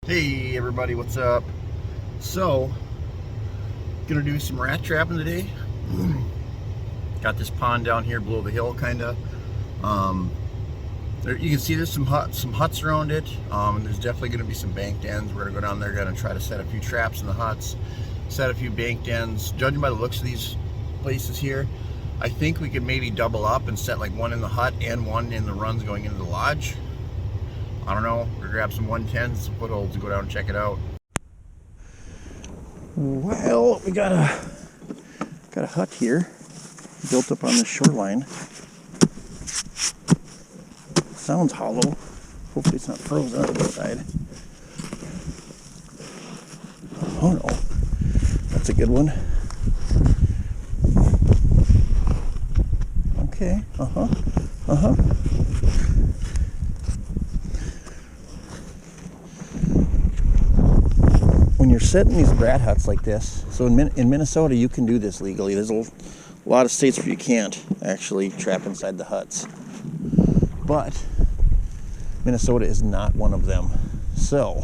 Hey everybody, what's up? So, gonna do some rat trapping today. Got this pond down here below the hill, kinda. You can see there's some huts around it. There's definitely gonna be some banked ends. We're gonna go down there, gonna try to set a few traps in the huts, set a few banked ends. Judging by the looks of these places here, I think we could maybe double up and set like one in the hut and one in the runs going into the lodge. I don't know. We're gonna grab some 110s, some footholds, and go down and check it out. Well, we got a hut here, built up on the shoreline. Sounds hollow. Hopefully it's not frozen on the side. Oh no, that's a good one. Okay. When you're setting these rat huts like this, so in Minnesota you can do this legally. There's a lot of states where you can't actually trap inside the huts, but Minnesota is not one of them. So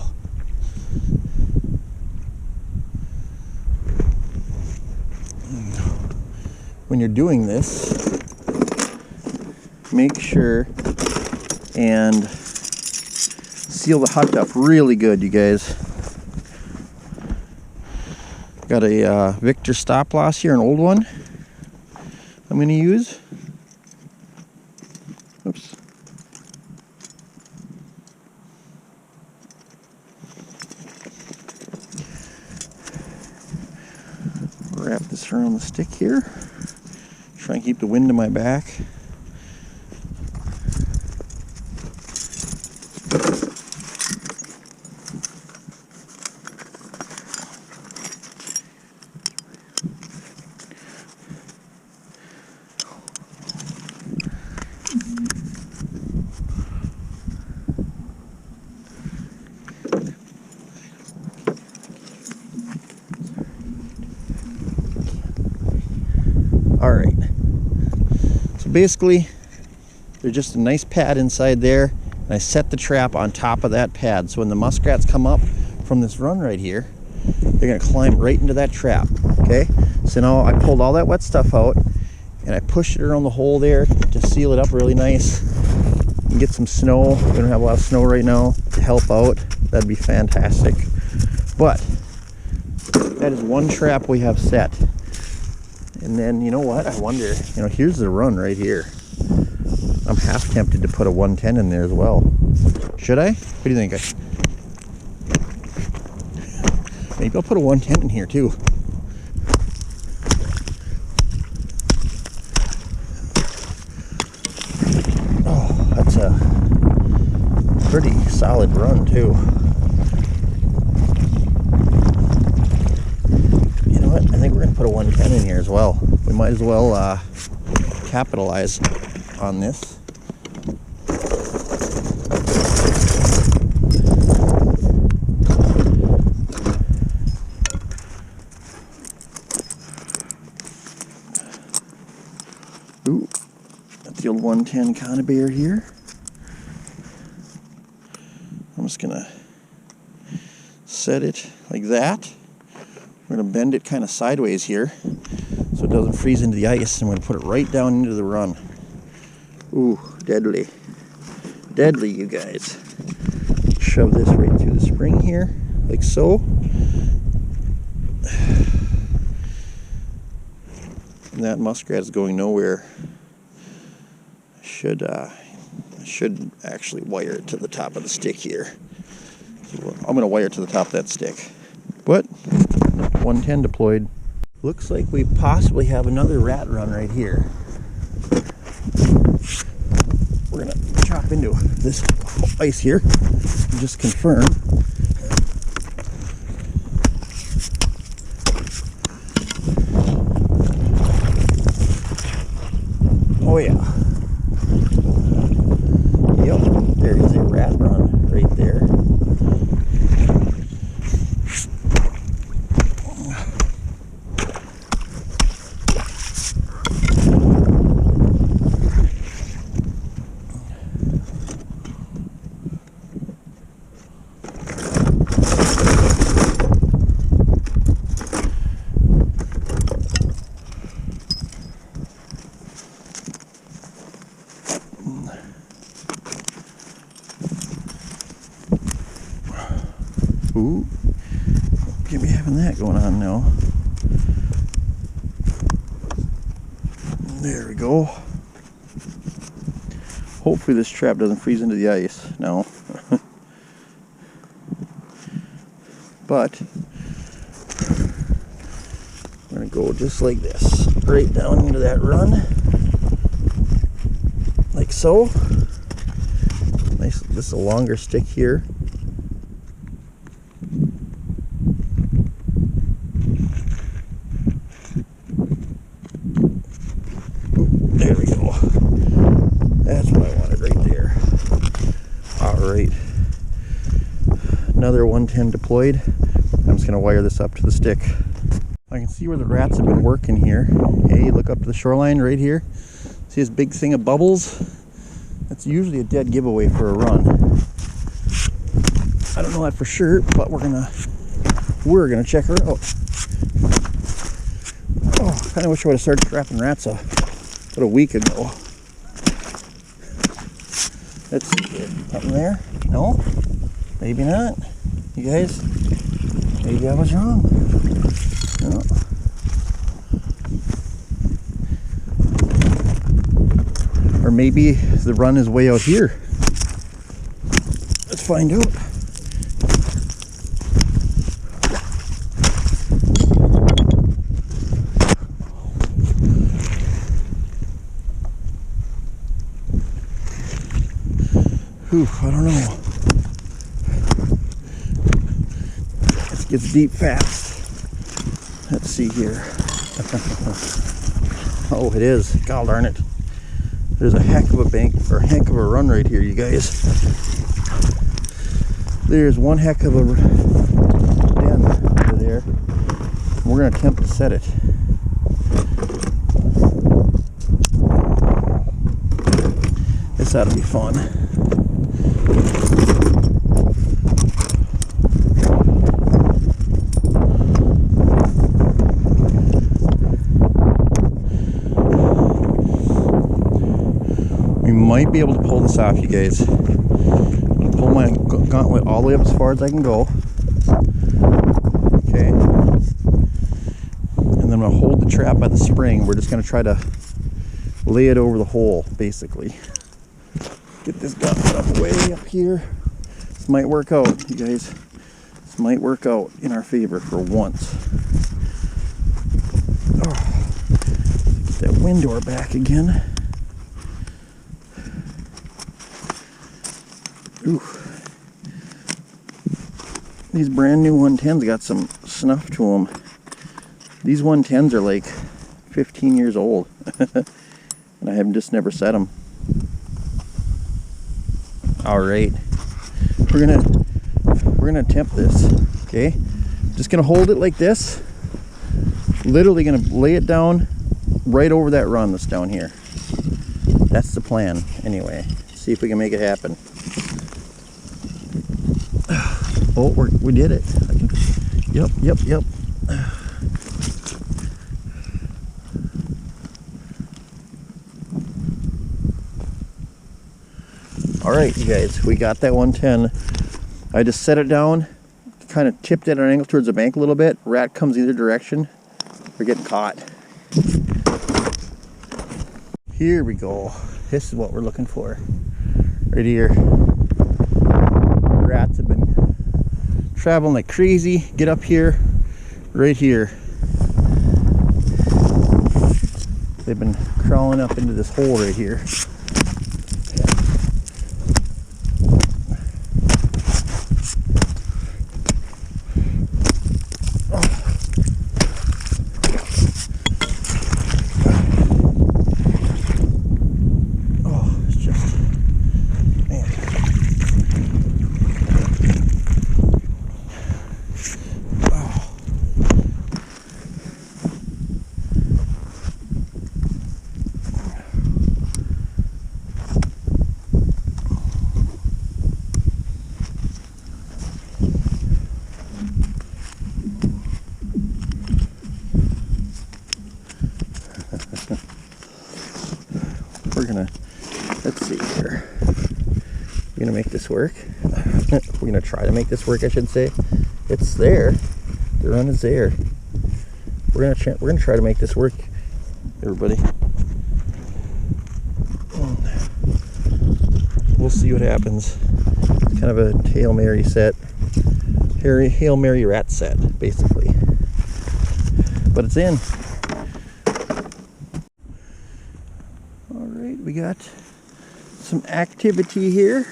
when you're doing this, make sure and seal the hut up really good, you guys. Got a Victor stop loss here, an old one I'm going to use. Oops. Wrap this around the stick here. Try and keep the wind in my back. Alright, so basically there's just a nice pad inside there, and I set the trap on top of that pad, so when the muskrats come up from this run right here, they're going to climb right into that trap. Okay, so now I pulled all that wet stuff out and I pushed it around the hole there to seal it up really nice and get some snow. We don't have a lot of snow right now to help out. That'd be fantastic. But that is one trap we have set. And then, you know what, I wonder, here's the run right here. I'm half tempted to put a 110 in there as well. Should I? What do you think? Maybe I'll put a 110 in here too. Oh, that's a pretty solid run too. I think we're going to put a 110 in here as well. We might as well capitalize on this. Ooh, that's the old 110 conibear here. I'm just going to set it like that. We're going to bend it kind of sideways here so it doesn't freeze into the ice, and we're going to put it right down into the run. Ooh, deadly. Deadly, you guys. Shove this right through the spring here, like so. And that muskrat is going nowhere. I should actually wire it to the top of the stick here. So I'm going to wire it to the top of that stick. But 110 deployed. Looks like we possibly have another rat run right here. We're gonna chop into this ice here and just confirm. Oh yeah. Yep, there is a rat run right there. Ooh, can't be having that going on now. There we go. Hopefully this trap doesn't freeze into the ice now. But I'm gonna go just like this, right down into that run, like so. Nice, this is a longer stick here. There we go. That's what I wanted right there. All right. Another 110 deployed. I'm just going to wire this up to the stick. I can see where the rats have been working here. Hey, look up to the shoreline right here. See this big thing of bubbles? That's usually a dead giveaway for a run. I don't know that for sure, but we're gonna check her out. Oh, I kind of wish I would have started trapping rats about a week ago. Let's see here. Something there? No? Maybe not. You guys? Maybe I was wrong. No. Or maybe the run is way out here. Let's find out. I don't know. It gets deep fast. Let's see here. Oh, it is. God darn it. There's a heck of a bank, or a heck of a run right here, you guys. There's one heck of a den over there. We're going to attempt to set it. This ought to be fun. We might be able to pull this off, you guys. I'm going to pull my gauntlet all the way up as far as I can go. Okay. And then I'm going to hold the trap by the spring. We're just going to try to lay it over the hole, basically. Get this gauntlet up way up here. This might work out, you guys. This might work out in our favor for once. Oh. Get that wind door back again. Ooh. These brand new 110s got some snuff to them. These 110s are like 15 years old. And I have just never set them. Alright. We're gonna attempt this. Okay? Just gonna hold it like this. Literally gonna lay it down right over that run that's down here. That's the plan, anyway. See if we can make it happen. Oh, we did it. Yep. Alright, you guys, we got that 110. I just set it down, kind of tipped it at an angle towards the bank a little bit. Rat comes either direction. We're getting caught. Here we go. This is what we're looking for. Right here. Rats have been traveling like crazy. Get up here, right here. They've been crawling up into this hole right here. Let's see here. We're gonna make this work. We're gonna try to make this work, I should say. It's there. The run is there. We're gonna try to make this work, everybody. We'll see what happens. It's kind of a Hail Mary set. Hail Mary rat set, basically. But it's in. Alright, we got some activity here.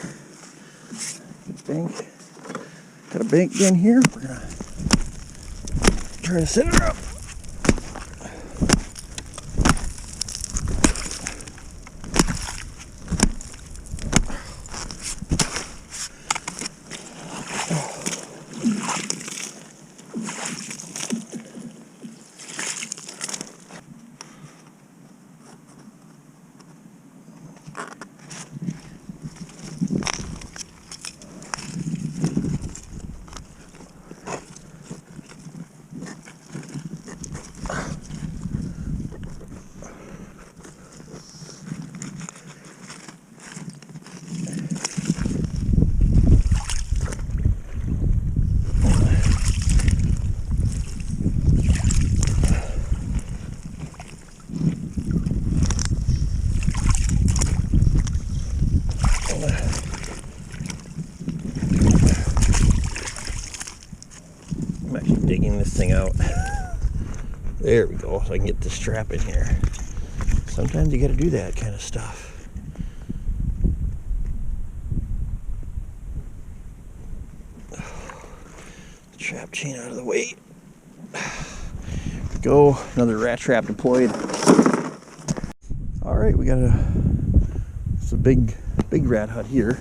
Bank. Got a bank in here. We're gonna try to set her up. I'm actually digging this thing out. There we go, so I can get this trap in here. Sometimes you gotta do that kind of stuff. Trap chain out of the way. Go, another rat trap deployed. All right, we got it's a big rat hut here.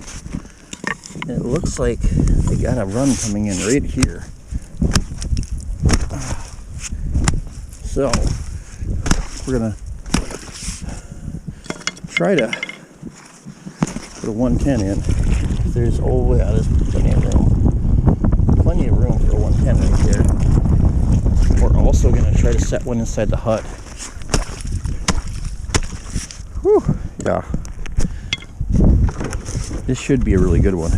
And it looks like they got a run coming in right here. So we're gonna try to put a 110 in. There's there's plenty of room for a 110 right there. We're also gonna try to set one inside the hut. Whew, yeah. This should be a really good one.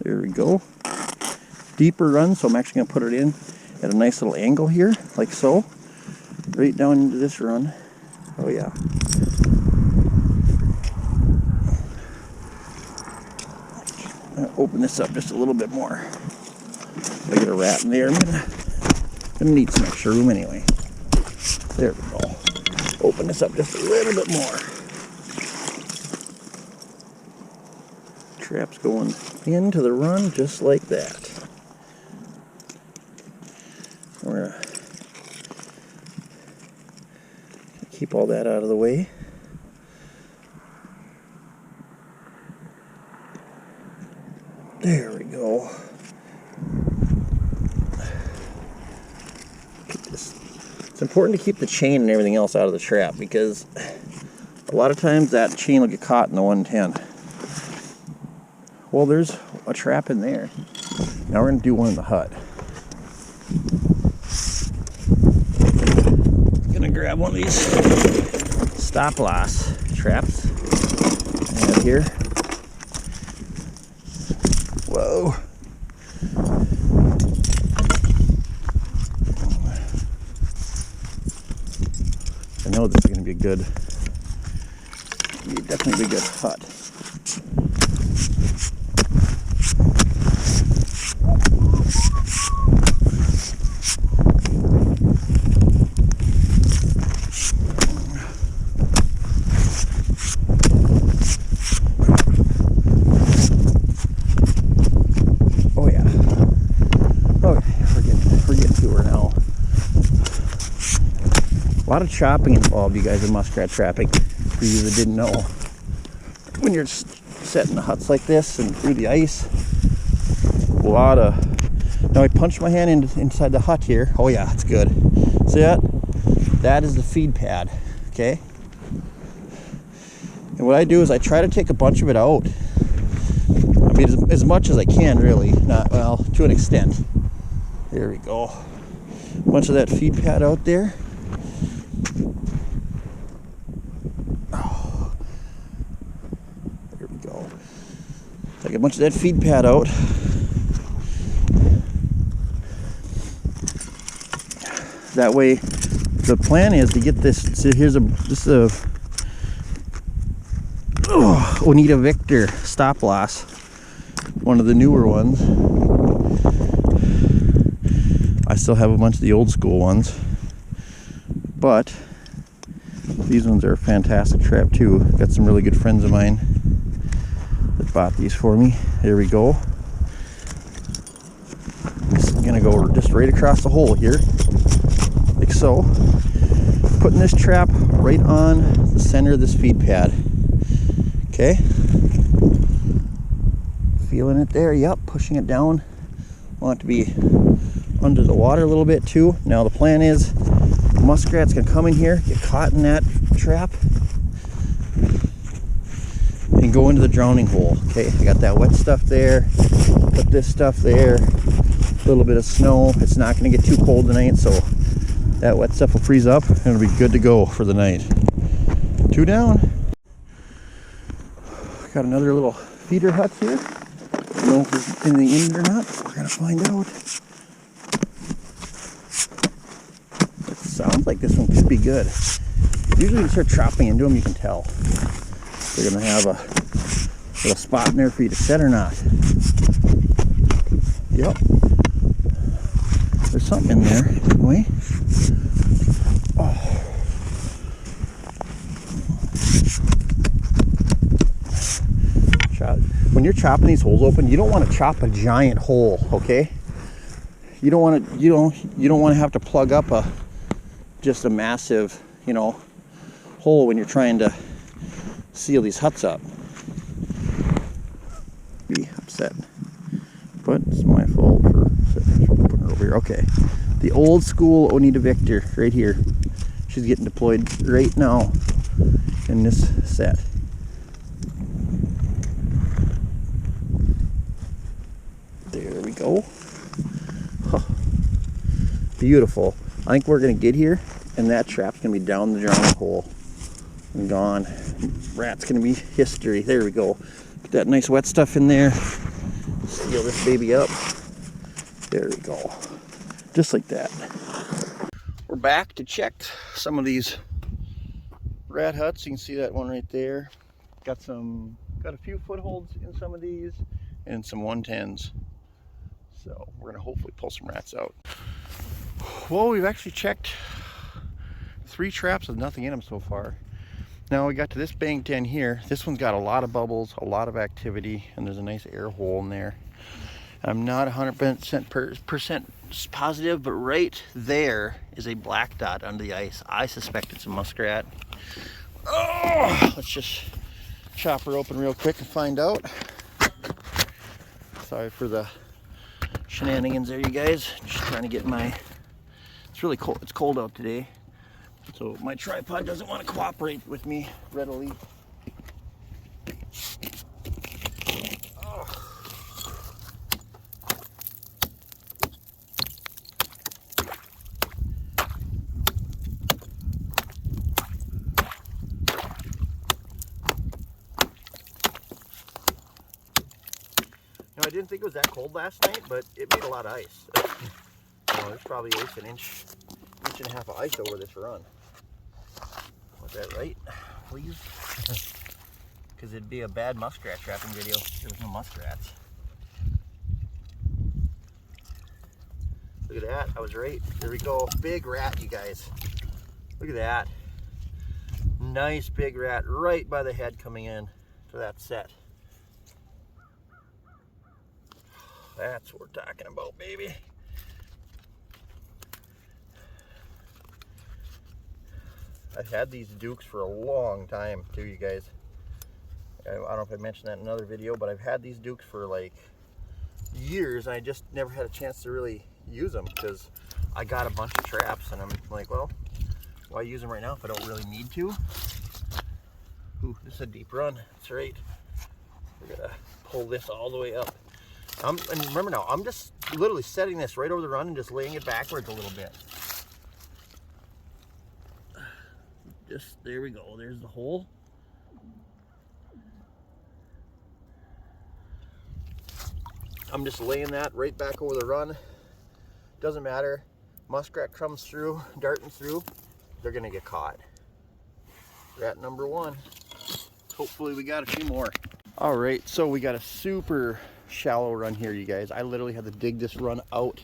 There we go. Deeper run, so I'm actually going to put it in at a nice little angle here, like so. Right down into this run. Oh yeah. I'm going to open this up just a little bit more. If I get a rat in there, I'm gonna need some extra room anyway. There we go. Open this up just a little bit more. Trap's going into the run just like that. We're gonna keep all that out of the way. There we go. It's important to keep the chain and everything else out of the trap because a lot of times that chain will get caught in the 110. Well, there's a trap in there. Now we're going to do one in the hut. I'm going to grab one of these stop loss traps I have here. Whoa. I know this is going to be a good, definitely be a good hut. Oh yeah. Okay, we're getting to her now. A lot of chopping involved, you guys, in muskrat trapping, for you that didn't know. When you're setting the huts like this and through the ice, a lot of... Now I punched my hand inside the hut here. Oh yeah, it's good. See that? That is the feed pad, okay? And what I do is I try to take a bunch of it out. I mean, as much as I can, really. Not, well, to an extent. There we go. A bunch of that feed pad out there. Oh, there we go. Take a bunch of that feed pad out. That way, the plan is to get this. So here's this is a Oneida Victor stop loss, one of the newer ones. I still have a bunch of the old school ones, but these ones are a fantastic trap too. Got some really good friends of mine that bought these for me. There we go. Just gonna go just right across the hole here, like so. Putting this trap right on the center of this feed pad. Okay. Feeling it there. Yep. Pushing it down. Want it to be under the water a little bit too. Now the plan is muskrat's gonna come in here, get caught in that trap, and go into the drowning hole. Okay, I got that wet stuff there, put this stuff there, a little bit of snow. It's not gonna get too cold tonight, so that wet stuff will freeze up and it'll be good to go for the night. 2 down. Got another little feeder hut here. Don't know if there's anything in it or not. We're gonna find out. It sounds like this one could be good. Usually when you start chopping into them, you can tell they're gonna have a little spot in there for you to set or not. Yep. There's something in there anyway. Oh. When you're chopping these holes open, you don't want to chop a giant hole, okay? You don't want to, you don't want to have to plug up just a massive, hole when you're trying to seal these huts up. Be upset, but it's my fault for putting it over here. Okay, the old school Oneida Victor right here. She's getting deployed right now in this set. There we go. Huh. Beautiful. I think we're gonna get here and that trap's gonna be down the drowning hole and gone. Rat's gonna be history. There we go. Put that nice wet stuff in there. Seal this baby up. There we go. Just like that. We're back to check some of these rat huts. You can see that one right there. Got a few footholds in some of these and some 110s. So we're gonna hopefully pull some rats out. Well, we've actually checked 3 traps with nothing in them so far. Now we got to this bank den here. This one's got a lot of bubbles, a lot of activity, and there's a nice air hole in there. I'm not 100% positive, but right there is a black dot under the ice. I suspect it's a muskrat. Oh, let's just chop her open real quick and find out. Sorry for the shenanigans there, you guys. Just trying to get it's really cold. It's cold out today, so my tripod doesn't want to cooperate with me readily. Oh. I didn't think it was that cold last night, but it made a lot of ice. There's probably at least an inch and a half of ice over this run. Was that right? Please? Because it'd be a bad muskrat trapping video if there was no muskrats. Look at that, I was right. There we go. Big rat, you guys. Look at that. Nice big rat right by the head coming in to that set. That's what we're talking about, baby. I've had these Dukes for a long time too, you guys. I don't know if I mentioned that in another video, but I've had these Dukes for like years, and I just never had a chance to really use them because I got a bunch of traps, and I'm like, well, why use them right now if I don't really need to? Ooh, this is a deep run. That's right. We're gonna pull this all the way up. And remember now, I'm just literally setting this right over the run and just laying it backwards a little bit. Just, there we go, there's the hole. I'm just laying that right back over the run. Doesn't matter. Muskrat comes through, darting through, they're gonna get caught. Rat number one. Hopefully we got a few more. All right, so we got a super shallow run here, you guys. I literally had to dig this run out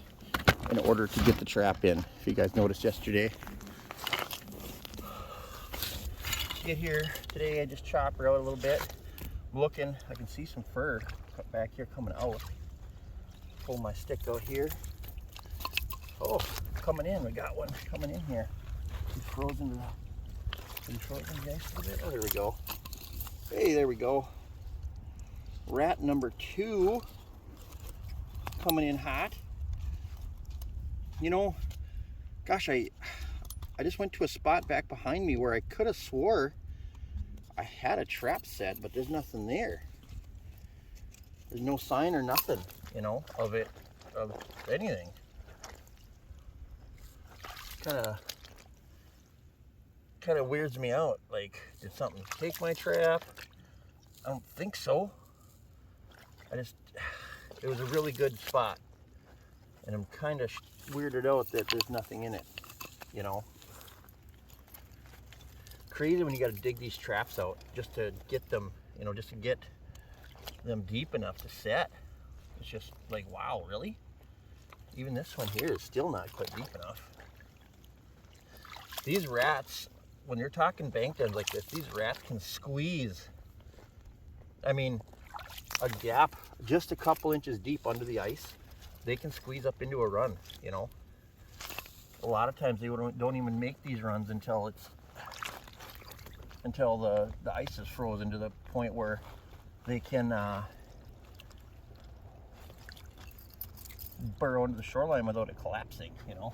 in order to get the trap in. If you guys noticed yesterday. Get here today, I just chopped her out a little bit. I'm looking, I can see some fur back here coming out. Pull my stick out here. Oh, coming in, we got one coming in here. He's frozen to the, frozen guys a little bit. Oh, there we go. Hey, there we go. Rat number 2 coming in hot. You know, gosh, I just went to a spot back behind me where I could have swore I had a trap set, but there's nothing there. There's no sign or nothing, you know, of it, of anything. Kind of weirds me out. Like, did something take my trap? I don't think so. It was a really good spot, and I'm kind of weirded out that there's nothing in it, you know. Crazy when you got to dig these traps out just to get them, you know, just to get them deep enough to set. It's just like, wow, really? Even this one here is still not quite deep enough. These rats, when you're talking bank dens like this, these rats can squeeze. I mean, a gap just a couple inches deep under the ice, they can squeeze up into a run, you know. A lot of times they don't even make these runs until the ice is frozen to the point where they can burrow into the shoreline without it collapsing, you know.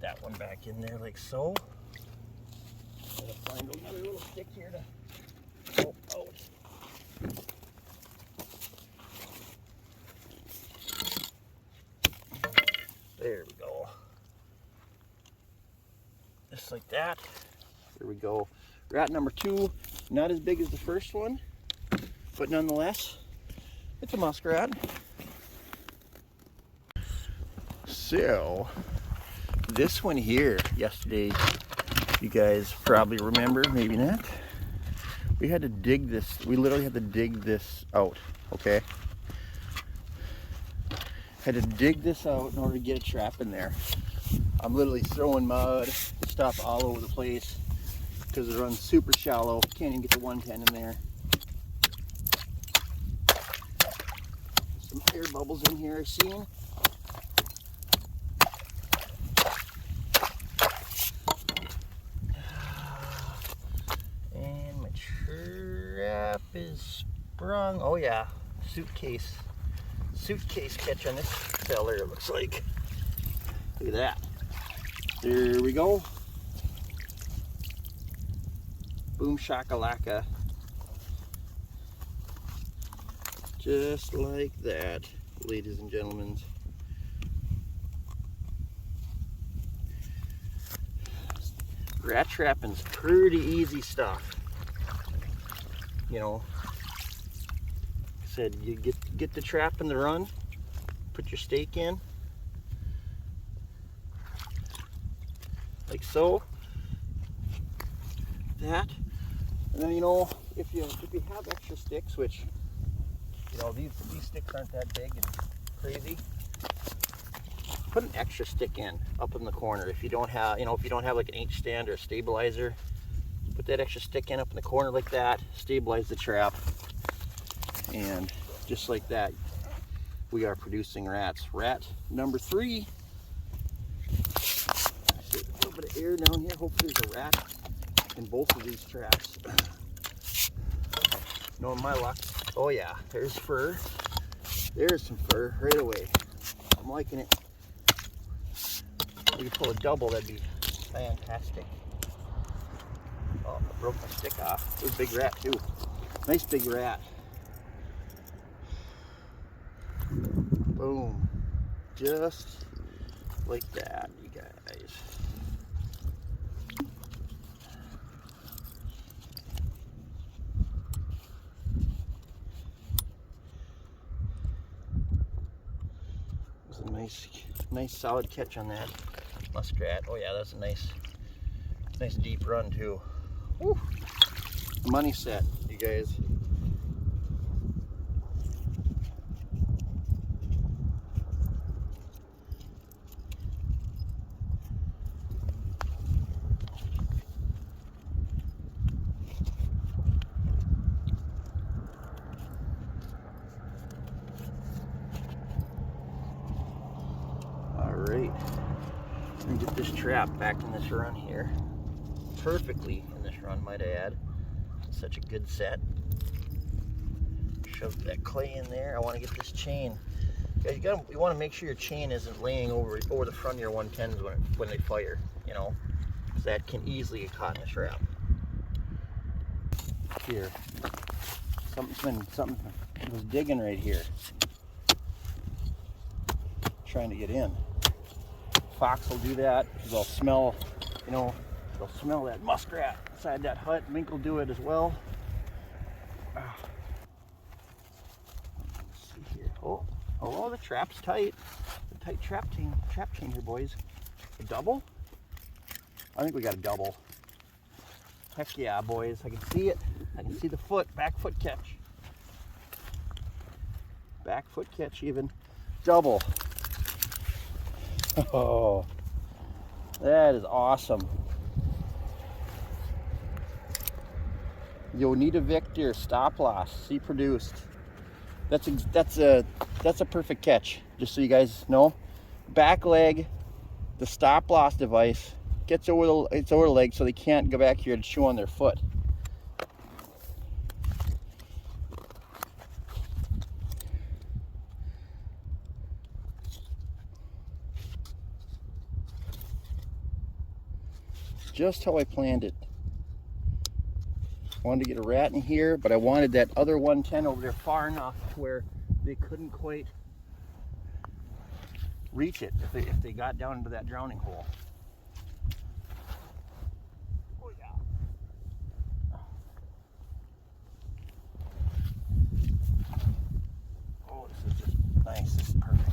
That one back in there like so. Gotta find another little stick here to help out. There we go. Just like that. There we go. Rat number 2, not as big as the first one, but nonetheless, it's a muskrat. So, this one here, yesterday, you guys probably remember, maybe not. We had to dig this, we literally had to dig this out, okay? Had to dig this out in order to get a trap in there. I'm literally throwing mud, stuff all over the place because it runs super shallow. Can't even get the 110 in there. Some air bubbles in here I've seen. And my trap is sprung. Oh yeah, suitcase catch on this feller, it looks like. Look at that. There we go. Boom shakalaka. Just like that, ladies and gentlemen. Rat trapping's pretty easy stuff. You know, like I said, you get the trap in the run, put your stake in, like so. That, and then, you know, if you have extra sticks, which, you know, these sticks aren't that big and crazy, put an extra stick in up in the corner. If you don't have, you know, if you don't have like an H stand or a stabilizer, put that extra stick in up in the corner like that, stabilize the trap, and just like that, we are producing rats. Rat number 3. A little bit of air down here. Hopefully there's a rat in both of these traps. Knowing my luck. Oh yeah, there's fur. There's some fur right away. I'm liking it. We could pull a double, that'd be fantastic. Oh, I broke my stick off. It was a big rat too. Nice big rat. Boom. Just like that, you guys. nice solid catch on that muskrat. Oh yeah, that's a nice deep run too. Woo. Money set, you guys. Alright, let me get this trap back in this run here. Perfectly in this run, might I add. Such a good set. Shove that clay in there. I want to get this chain. You want to make sure your chain isn't laying over the front of your 110s when they fire, you know, because that can easily get caught in the trap. Here, something was digging right here, trying to get in. Fox will do that because they'll smell, you know, they'll smell that muskrat inside that hut. Mink will do it as well. Let's see here. Oh, the trap's tight. The tight trap chain here, boys. A double? I think we got a double. Heck yeah, boys. I can see it. I can see the foot. Back foot catch. Back foot catch even. Double. Oh, that is awesome. Yonita Victor stop loss. See produced. That's a perfect catch. Just so you guys know, back leg, the stop loss device gets over the leg, so they can't go back here and chew on their foot. Just how I planned it. I wanted to get a rat in here, but I wanted that other 110 over there far enough to where they couldn't quite reach it if they got down into that drowning hole. Oh yeah. Oh, this is just nice. This is perfect.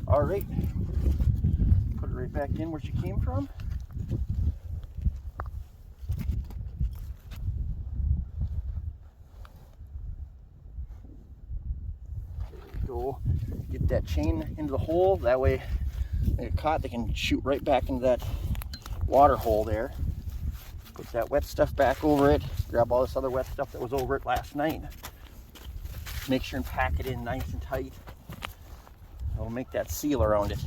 All right. Put it right back in where she came from. Go get that chain into the hole. That way they get caught, they can shoot right back into that water hole there. Put that wet stuff back over it. Grab all this other wet stuff that was over it last night. Make sure and pack it in nice and tight. I'll make that seal around it.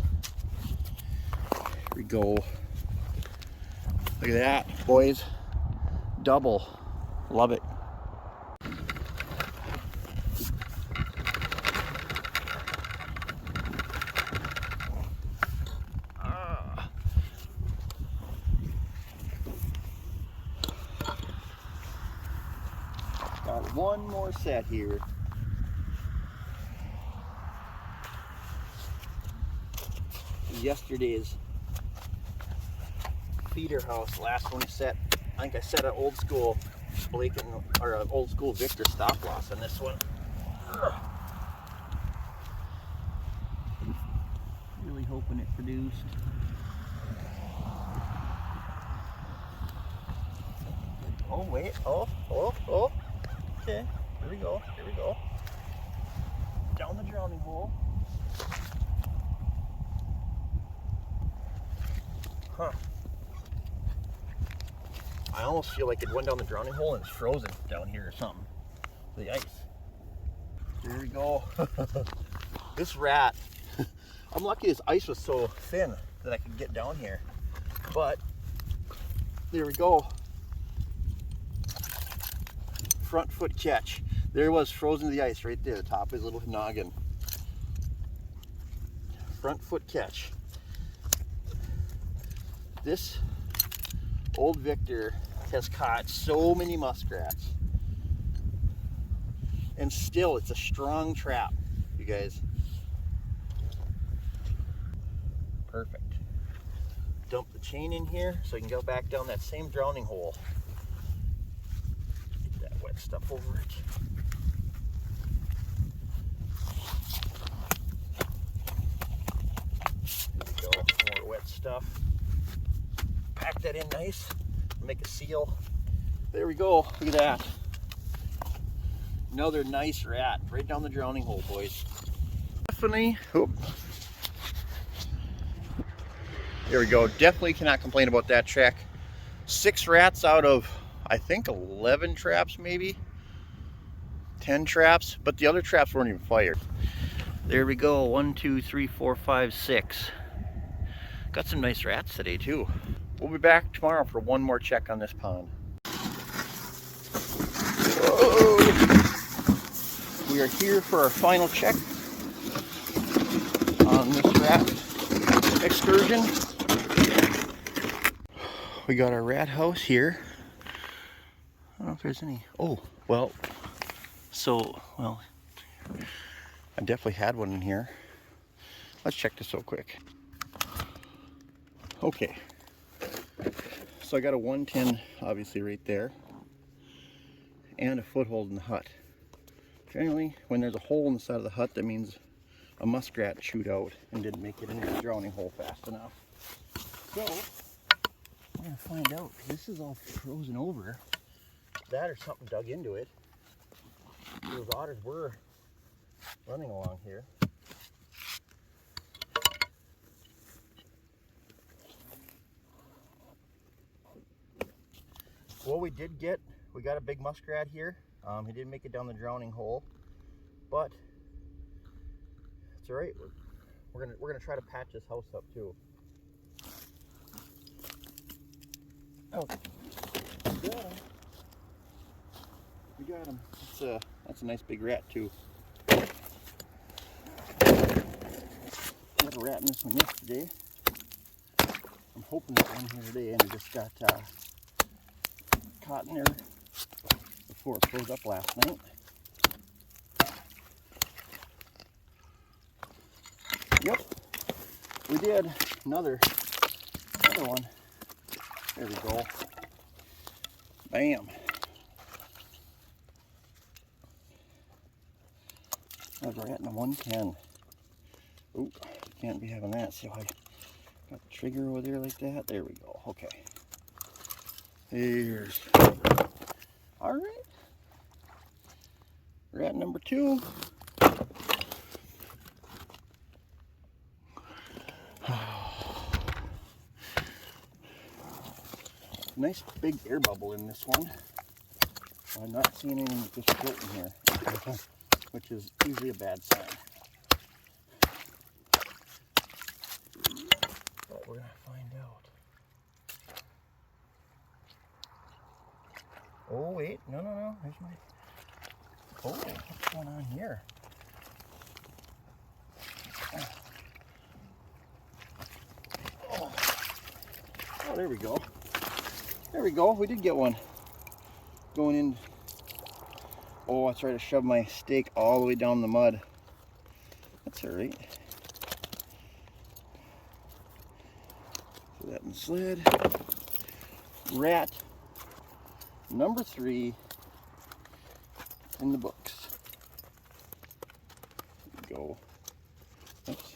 Here we go. Look at that, boys. Double. Love it. Got one more set here. Yesterday's feeder house, last one I set. I think I set an old school an old school Victor stop loss on this one. Really hoping it produced. Oh wait, oh. Okay, here we go. Down the drowning hole. Huh. I almost feel like it went down the drowning hole and it's frozen down here or something. The ice. Here we go. This rat. I'm lucky this ice was so thin that I could get down here. But there we go. Front foot catch. There it was, frozen to the ice right there, the top of his little noggin. Front foot catch. This old Victor has caught so many muskrats. And still, it's a strong trap, you guys. Perfect. Dump the chain in here so I can go back down that same drowning hole. Get that wet stuff over it. stuff. Pack that in nice, make a seal. There we go, look at that. Another nice rat, right down the drowning hole, boys. Definitely, oh. There we go, definitely cannot complain about that check. 6 rats out of, I think 11 traps maybe. 10 traps, but the other traps weren't even fired. There we go, 1, 2, 3, 4, 5, 6. Got some nice rats today too. We'll be back tomorrow for one more check on this pond. Whoa. We are here for our final check on this rat excursion. We got our rat house here. I don't know if there's any. Oh, well, I definitely had one in here. Let's check this real quick. Okay, so I got a 110 obviously right there and a foothold in the hut. Generally, when there's a hole in the side of the hut, that means a muskrat chewed out and didn't make it into the drowning hole fast enough. So we're gonna find out, because this is all frozen over. That or something dug into it. Those otters were running along here. Well, we got a big muskrat here. He didn't make it down the drowning hole, but it's all right. We're gonna try to patch this house up too. Oh, we got him. We got him. That's a nice big rat too. Got a rat in this one yesterday. I'm hoping there's one here today, and it just got caught in there before it froze up last night. Yep, we did. Another one. There we go. Bam. Another rat in a 110. Oop, can't be having that. See how I got the trigger over there like that? There we go. Okay. Here's. All right. Rat number 2. Nice big air bubble in this one. I'm not seeing anything just floating here, which is usually a bad sign. But we're gonna find out. Oh wait, no. There's my. Oh, what's going on here? Oh, there we go. There we go. We did get one. Going in. Oh, I tried to shove my stake all the way down the mud. That's all right. Put that in the sled. Rat number 3 in the books. There we go. Oops.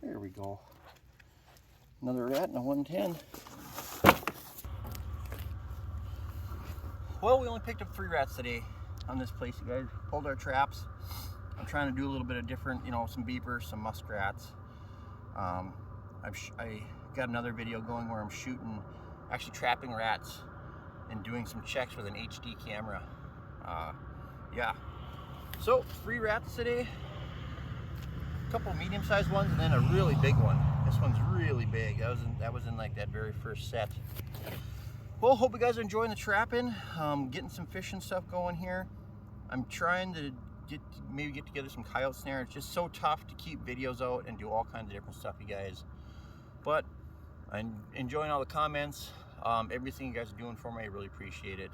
There we go. Another rat and a 110. Well, we only picked up 3 rats today on this place, you guys. Pulled our traps. I'm trying to do a little bit of different, some beavers, some muskrats. I got another video going where I'm actually trapping rats and doing some checks with an HD camera. Yeah. So 3 rats today. A couple medium-sized ones and then a really big one. This one's really big. That was in like that very first set. Well, hope you guys are enjoying the trapping. Getting some fishing stuff going here. I'm trying to maybe get together some coyote snare. It's just so tough to keep videos out and do all kinds of different stuff, you guys. But I'm enjoying all the comments. Everything you guys are doing for me, I really appreciate it.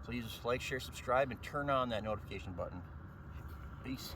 Please like, share, subscribe, and turn on that notification button. Peace.